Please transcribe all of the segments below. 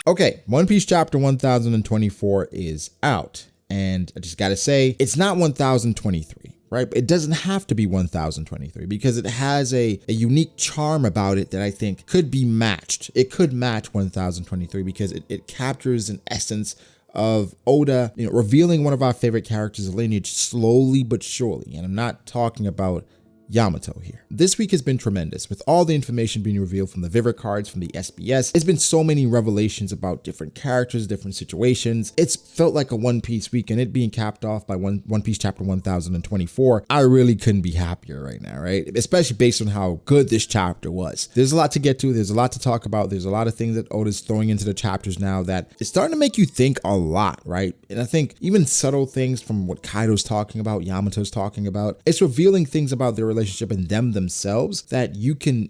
Okay, One Piece chapter 1024 is out, and I just gotta say, it's not 1023. Right? It doesn't have to be 1023 because it has a unique charm about it that I think could be matched. It could match 1023 because it captures an essence of Oda, revealing one of our favorite characters of lineage slowly but surely. And I'm not talking about Yamato here. This week has been tremendous with all the information being revealed from the Vivid cards, from the SBS. It's been so many revelations about different characters, different situations. It's felt like a One Piece week, and it being capped off by One Piece chapter 1024. I really couldn't be happier right now, right? Especially based on how good this chapter was. There's a lot to get to. There's a lot to talk about. There's a lot of things that Oda's throwing into the chapters now that it's starting to make you think a lot, right? And I think even subtle things from what Kaido's talking about, Yamato's talking about, it's revealing things about their relationship and them themselves that you can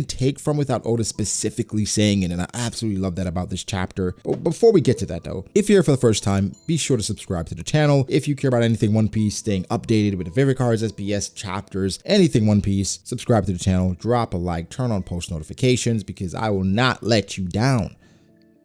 take from without Oda specifically saying it. And I absolutely love that about this chapter. But before we get to that though, if you're here for the first time, be sure to subscribe to the channel. If you care about anything One Piece, staying updated with the Vivid cards, SBS chapters, anything One Piece, subscribe to the channel, drop a like, turn on post notifications because I will not let you down.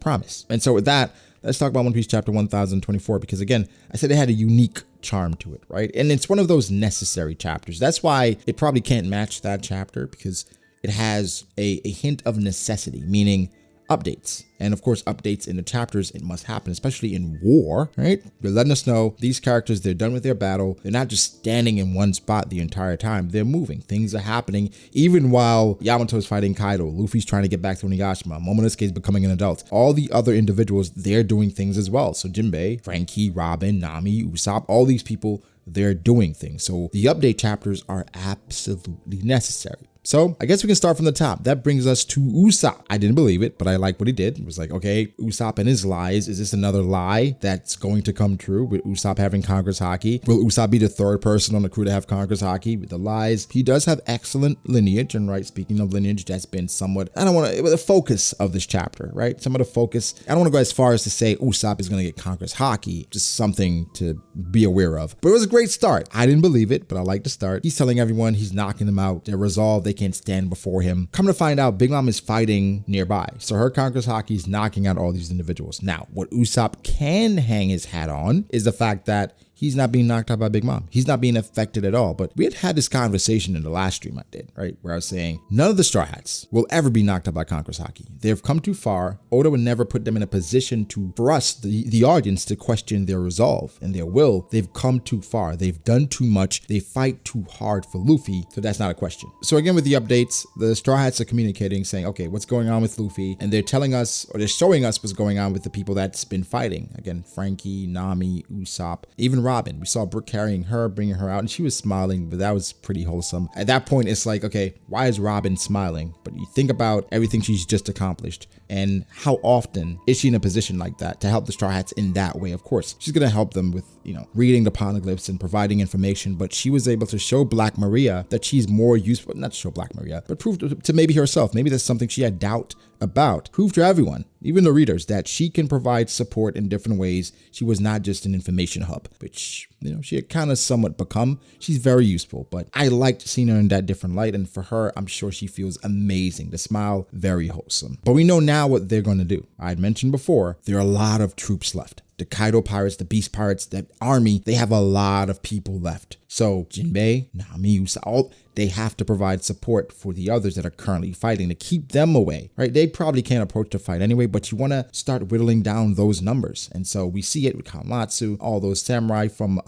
Promise. And so with that, let's talk about One Piece chapter 1024 because again, I said it had a unique charm to it, right? And it's one of those necessary chapters. That's why it probably can't match that chapter because it has a hint of necessity, meaning updates. And of course, updates in the chapters, it must happen, especially in war, right? They're letting us know these characters, they're done with their battle. They're not just standing in one spot the entire time. They're moving. Things are happening. Even while Yamato is fighting Kaido, Luffy's trying to get back to Onigashima, Momonosuke is becoming an adult. All the other individuals, they're doing things as well. So Jinbei, Frankie, Robin, Nami, Usopp, all these people, they're doing things. So the update chapters are absolutely necessary. So I guess we can start from the top. That brings us to Usopp. I didn't believe it, but I like what he did. It was like, okay, Usopp and his lies. Is this another lie that's going to come true with Usopp having Conqueror's Haki? Will Usopp be the third person on the crew to have Conqueror's Haki with the lies? He does have excellent lineage. And right, speaking of lineage, that's been somewhat, I don't want to, the focus of this chapter, right? Some of the focus. I don't want to go as far as to say Usopp is going to get Conqueror's Haki, just something to be aware of. But it was a great start. I didn't believe it, but I like the start. He's telling everyone he's knocking them out. They're resolved. They can't stand before him. Come to find out, Big Mom is fighting nearby. So her Conqueror's Haki is knocking out all these individuals. Now, what Usopp can hang his hat on is the fact that he's not being knocked out by Big Mom. He's not being affected at all. But we had this conversation in the last stream I did, right? Where I was saying none of the Straw Hats will ever be knocked out by Conqueror's Haki. They've come too far. Oda would never put them in a position for us, the audience, to question their resolve and their will. They've come too far. They've done too much. They fight too hard for Luffy. So that's not a question. So again, with the updates, the Straw Hats are communicating, saying, okay, what's going on with Luffy? And they're telling us, or they're showing us what's going on with the people that's been fighting. Again, Frankie, Nami, Usopp, even Robin. We saw Brooke carrying her, bringing her out, and she was smiling, but that was pretty wholesome. At that point, it's like, okay, why is Robin smiling? But you think about everything she's just accomplished and how often is she in a position like that to help the Straw Hats in that way? Of course, she's going to help them with, reading the poneglyphs and providing information, but she was able to show Black Maria that she's more useful, not show Black Maria, but prove to maybe herself, maybe that's something she had doubt about. Prove to everyone, even the readers, that she can provide support in different ways. She was not just an information hub, which, she had kind of somewhat become. She's very useful, but I liked seeing her in that different light. And for her, I'm sure she feels amazing. The smile, very wholesome. But we know now what they're going to do. I had mentioned before, there are a lot of troops left. The Kaido pirates, the Beast pirates, the army, they have a lot of people left. So Jinbei, Nami, Usopp, they have to provide support for the others that are currently fighting to keep them away, right? They probably can't approach the fight anyway, but you want to start whittling down those numbers. And so we see it with Kamatsu, all those samurai from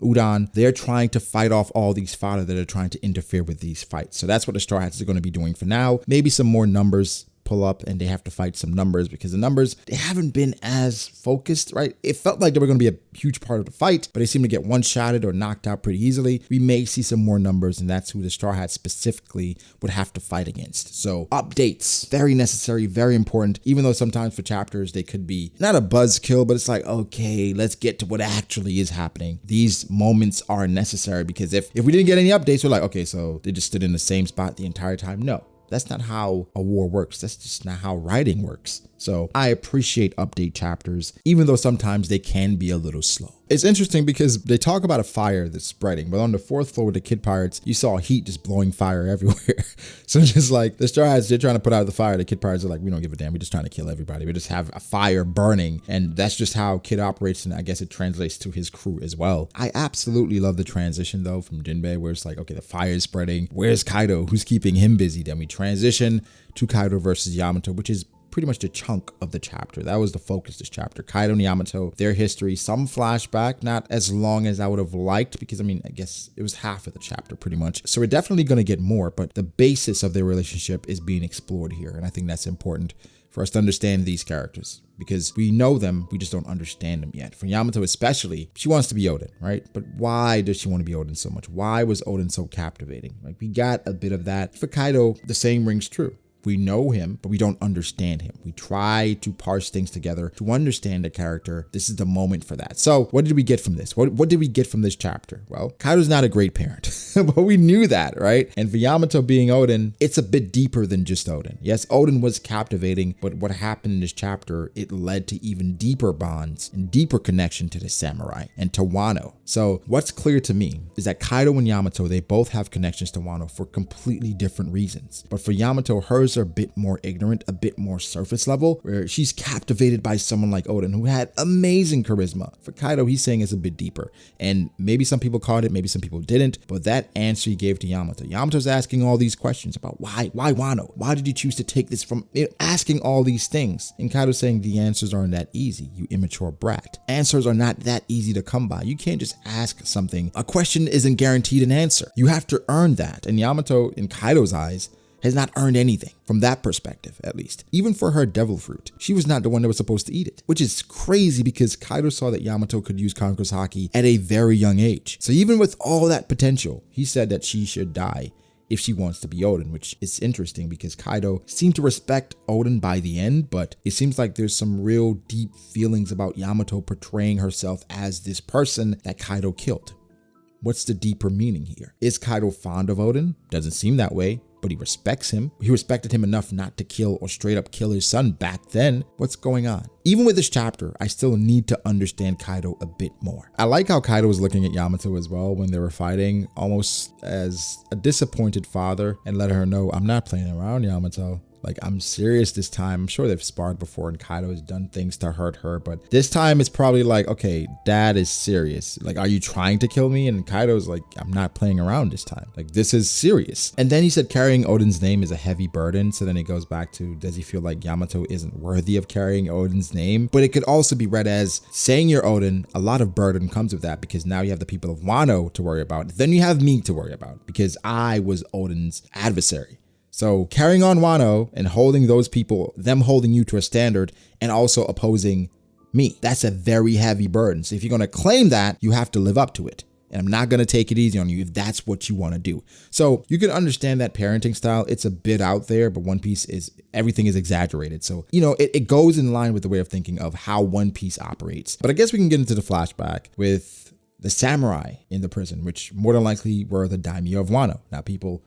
Udon. They're trying to fight off all these fodder that are trying to interfere with these fights. So that's what the Straw Hats are going to be doing for now. Maybe some more numbers pull up and they have to fight some numbers because the numbers, they haven't been as focused, right? It felt like they were going to be a huge part of the fight, but they seem to get one-shotted or knocked out pretty easily. We may see some more numbers, and that's who the Straw Hats specifically would have to fight against. So updates, very necessary, very important, even though sometimes for chapters they could be not a buzzkill, but it's like, okay, let's get to what actually is happening. These moments are necessary because if we didn't get any updates, we're like, okay, so they just stood in the same spot the entire time. No. That's not how a war works. That's just not how writing works. So I appreciate update chapters, even though sometimes they can be a little slow. It's interesting because they talk about a fire that's spreading, but on the 4th floor with the Kid Pirates, you saw heat just blowing fire everywhere. So just like the Straw Hats, they're trying to put out the fire. The Kid Pirates are like, we don't give a damn. We're just trying to kill everybody. We just have a fire burning. And that's just how Kid operates. And I guess it translates to his crew as well. I absolutely love the transition though from Jinbei, where it's like, okay, the fire is spreading. Where's Kaido? Who's keeping him busy? Then we transition to Kaido versus Yamato, which is pretty much the chunk of the chapter. That was the focus of this chapter. Kaido and Yamato, their history, some flashback, not as long as I would have liked, because I mean, I guess it was half of the chapter pretty much. So we're definitely going to get more, but the basis of their relationship is being explored here. And I think that's important for us to understand these characters, because we know them, we just don't understand them yet. For Yamato especially, she wants to be Odin, right? But why does she want to be Odin so much? Why was Odin so captivating? Like, we got a bit of that. For Kaido, the same rings true. We know him, but we don't understand him. We try to parse things together to understand the character. This is the moment for that. So what did we get from this? What did we get from this chapter? Well, Kaido's not a great parent, but we knew that, right? And for Yamato being Odin, it's a bit deeper than just Odin. Yes, Odin was captivating, but what happened in this chapter, it led to even deeper bonds and deeper connection to the samurai and to Wano. So what's clear to me is that Kaido and Yamato, they both have connections to Wano for completely different reasons. But for Yamato, hers are a bit more ignorant, a bit more surface level, where she's captivated by someone like Odin who had amazing charisma. For Kaido, he's saying it's a bit deeper, and maybe some people caught it, maybe some people didn't, but that answer he gave to Yamato's asking all these questions about why Wano? Why did you choose to take this from, asking all these things? And Kaido's saying the answers aren't that easy, you immature brat. Answers are not that easy to come by. You can't just ask something. A question isn't guaranteed an answer. You have to earn that. And Yamato, in Kaido's eyes, has not earned anything from that perspective, at least. Even for her devil fruit, she was not the one that was supposed to eat it, which is crazy because Kaido saw that Yamato could use Conqueror's Haki at a very young age. So even with all that potential, he said that she should die if she wants to be Odin, which is interesting because Kaido seemed to respect Odin by the end, but it seems like there's some real deep feelings about Yamato portraying herself as this person that Kaido killed. What's the deeper meaning here? Is Kaido fond of Odin? Doesn't seem that way, but he respects him. He respected him enough not to kill or straight up kill his son back then. What's going on? Even with this chapter, I still need to understand Kaido a bit more. I like how Kaido was looking at Yamato as well when they were fighting, almost as a disappointed father, and let her know, I'm not playing around, Yamato. Like, I'm serious this time. I'm sure they've sparred before and Kaido has done things to hurt her, but this time it's probably like, okay, dad is serious. Like, are you trying to kill me? And Kaido's like, I'm not playing around this time. Like, this is serious. And then he said carrying Odin's name is a heavy burden. So then it goes back to, does he feel like Yamato isn't worthy of carrying Odin's name? But it could also be read as saying you're Odin, a lot of burden comes with that because now you have the people of Wano to worry about. Then you have me to worry about because I was Odin's adversary. So carrying on Wano and holding those people, them holding you to a standard and also opposing me, that's a very heavy burden. So if you're going to claim that, you have to live up to it. And I'm not going to take it easy on you if that's what you want to do. So you can understand that parenting style. It's a bit out there, but One Piece is, everything is exaggerated. So, it goes in line with the way of thinking of how One Piece operates. But I guess we can get into the flashback with the samurai in the prison, which more than likely were the daimyo of Wano. Not people.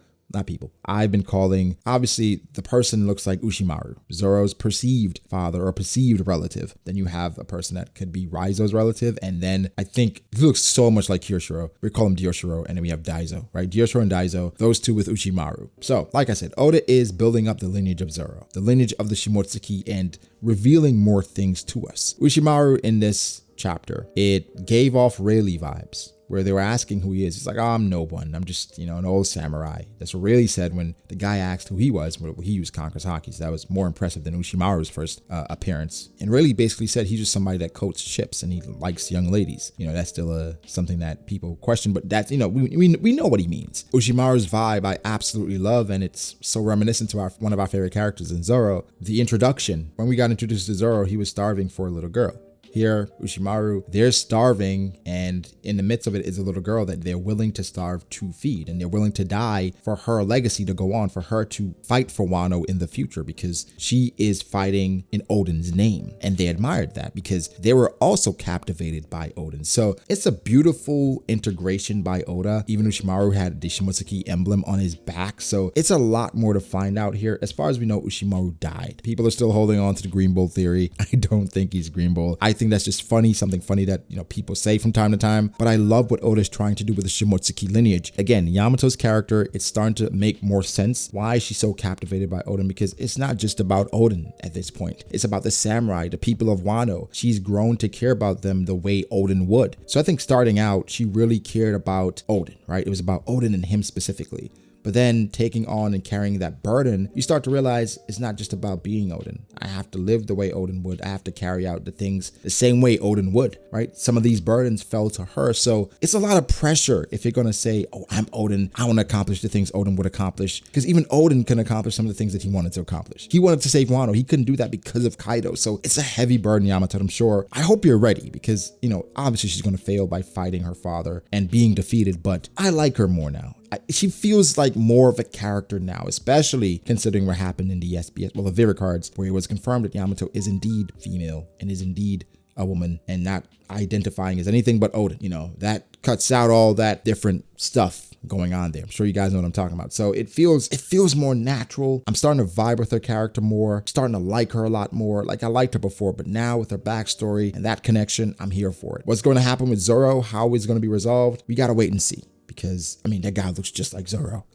I've been calling, obviously, the person looks like Ushimaru, Zoro's perceived father or perceived relative. Then you have a person that could be Raizo's relative. And then I think he looks so much like Kyoshiro. We call him Dioshiro. And then we have Daizo, right? Dioshiro and Daizo, those two with Ushimaru. So, like I said, Oda is building up the lineage of Zoro, the lineage of the Shimotsuki, and revealing more things to us. Ushimaru in this chapter, it gave off Rayleigh vibes, where they were asking who he is. He's like, oh, I'm no one. I'm just, an old samurai. That's what Rayleigh said when the guy asked who he was. Well, he used Conqueror's Haki. So that was more impressive than Ushimaru's first appearance. And Rayleigh basically said he's just somebody that coats ships and he likes young ladies. That's still something that people question, but that's, we know what he means. Ushimaru's vibe I absolutely love, and it's so reminiscent to one of our favorite characters in Zoro. The introduction, when we got introduced to Zoro, he was starving for a little girl. here, Ushimaru, they're starving, and in the midst of it is a little girl that they're willing to starve to feed, and they're willing to die for her legacy to go on, for her to fight for Wano in the future, because she is fighting in Odin's name. And they admired that because they were also captivated by Odin. So it's a beautiful integration by Oda. Even Ushimaru had the Shimotsuki emblem on his back. So it's a lot more to find out here. As far as we know, Ushimaru died. People are still holding on to the Green Bull theory. I don't think he's Green Bull. I think that's just funny, something funny that, you know, people say from time to time. But I love what Oda is trying to do with the Shimotsuki lineage. Again, Yamato's character, it's starting to make more sense why she's so captivated by Odin, because it's not just about Odin at this point. It's about the samurai, the people of Wano. She's grown to care about them the way Odin would. So I think starting out, she really cared about Odin, right? It was about Odin and him specifically. But then taking on and carrying that burden, you start to realize it's not just about being Odin. I have to live the way Odin would. I have to carry out the things the same way Odin would, right? Some of these burdens fell to her. So it's a lot of pressure if you're going to say, oh, I'm Odin. I want to accomplish the things Odin would accomplish. Because even Odin can accomplish some of the things that he wanted to accomplish. He wanted to save Wano. He couldn't do that because of Kaido. So it's a heavy burden, Yamato, I'm sure. I hope you're ready because, you know, obviously she's going to fail by fighting her father and being defeated. But I like her more now. She feels like more of a character now, especially considering what happened in the SBS, well, the Vera cards, where it was confirmed that Yamato is indeed female and is indeed a woman and not identifying as anything but Odin. You know, that cuts out all that different stuff going on there. I'm sure you guys know what I'm talking about. So it feels more natural. I'm starting to vibe with her character more, starting to like her a lot more. Like I liked her before, but now with her backstory and that connection, I'm here for it. What's going to happen with Zoro? How is it going to be resolved? We got to wait and see. Because, I mean, that guy looks just like Zoro.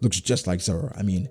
I mean,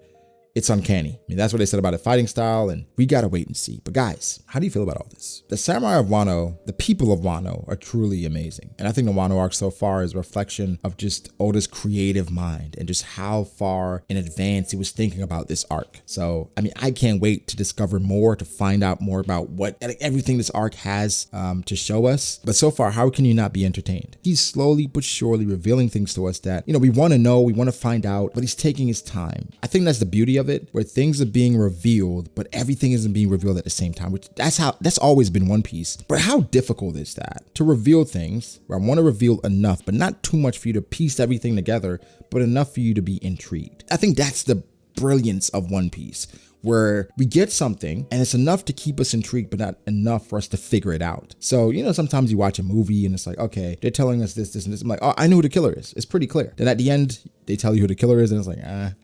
it's uncanny. I mean, that's what they said about his fighting style, and we gotta wait and see. But guys, how do you feel about all this? The samurai of Wano, the people of Wano, are truly amazing. And I think the Wano arc so far is a reflection of just Oda's creative mind and just how far in advance he was thinking about this arc. So, I mean, I can't wait to discover more, to find out more about what everything this arc has to show us. But so far, how can you not be entertained? He's slowly but surely revealing things to us that, you know, we want to know, we want to find out, but he's taking his time. I think that's the beauty of it, where things are being revealed, but everything isn't being revealed at the same time, which that's always been One Piece. But how difficult is that to reveal things where I want to reveal enough, but not too much for you to piece everything together, but enough for you to be intrigued. I think that's the brilliance of One Piece, where we get something and it's enough to keep us intrigued, but not enough for us to figure it out. So, you know, sometimes you watch a movie and it's like, okay, they're telling us this, and this. I'm like, oh, I know who the killer is. It's pretty clear. Then at the end, they tell you who the killer is, and it's like,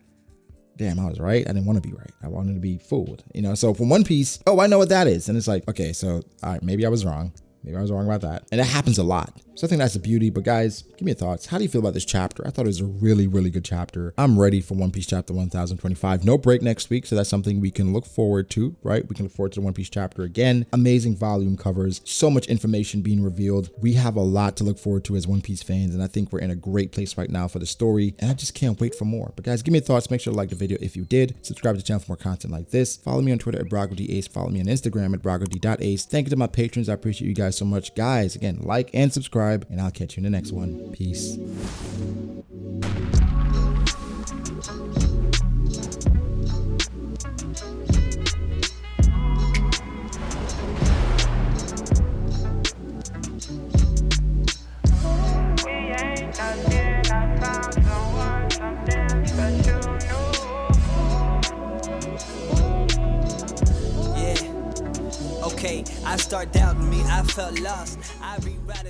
damn, I was right. I didn't want to be right. I wanted to be fooled, you know? So from One Piece, oh, I know what that is. And it's like, okay, so all right, maybe I was wrong. Maybe I was wrong about that. And it happens a lot. So I think that's the beauty. But guys, give me your thoughts. How do you feel about this chapter? I thought it was a really, really good chapter. I'm ready for One Piece chapter 1025. No break next week. So that's something we can look forward to, right? We can look forward to the One Piece chapter again. Amazing volume covers. So much information being revealed. We have a lot to look forward to as One Piece fans. And I think we're in a great place right now for the story. And I just can't wait for more. But guys, give me your thoughts. Make sure to like the video if you did. Subscribe to the channel for more content like this. Follow me on Twitter at BragoDAce. Follow me on Instagram at BragoD.Ace. Thank you to my patrons. I appreciate you guys so much. Guys, again, like and subscribe, and I'll catch you in the next one. Peace. I start doubting me, I felt lost. I rewrite it.